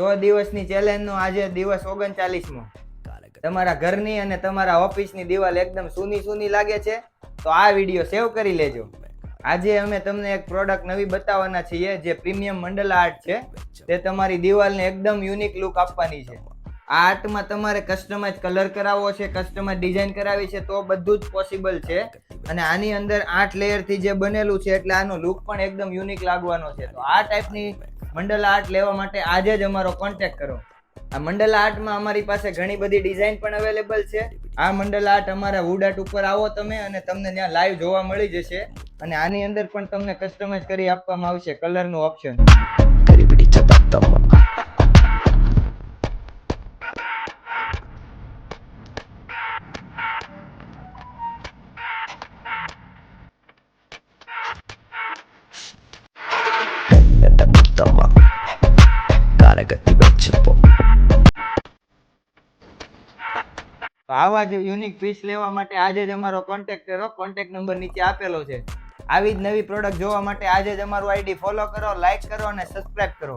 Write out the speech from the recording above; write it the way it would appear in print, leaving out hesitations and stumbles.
100 દિવસની ચેલેન્જનો આજે દિવસ 39મો. તમારા ઘરની અને તમારા ઓફિસની દિવાલ એકદમ સૂની સૂની લાગે છે તો આ વિડીયો સેવ કરી લેજો. આજે અમે તમને એક પ્રોડક્ટ નવી બતાવવાના છીએ જે પ્રીમિયમ મંડલા આર્ટ છે. તે તમારી દિવાલને એકદમ યુનિક લુક આપવાની છે. આ આર્ટમાં તમારે કસ્ટમાઇઝ કલર કરાવવો છે, કસ્ટમાઇઝ ડિઝાઇન કરાવી છે તો બધું જ પોસિબલ છે. અને આની અંદર 8 લેયરથી જે બનેલું છે એટલે આનો લુક પણ એકદમ યુનિક લાગવાનો છે. તો આ ટાઈપની મંડલા આર્ટ લેવા માટે આજે જ અમારો કોન્ટેક્ટ કરો. આ મંડલા આર્ટમાં અમારી પાસે ઘણી બધી ડિઝાઇન પણ અવેલેબલ છે. આ મંડલા આર્ટ અમારા વુડ આર્ટ ઉપર આવો તમે અને તમને ત્યાં લાઈવ જોવા મળી જશે. અને આની અંદર પણ તમને કસ્ટમાઇઝ કરી આપવામાં આવશે કલરનું ઓપ્શન. તો આવા જ યુનિક પીસ લેવા માટે આજે જ અમારો કોન્ટેક્ટ કરો. કોન્ટેક્ટ નંબર નીચે આપેલો છે. આવી જ નવી પ્રોડક્ટ જોવા માટે આજે જ અમારું આઈડી ફોલો કરો, લાઈક કરો અને સબસ્ક્રાઇબ કરો.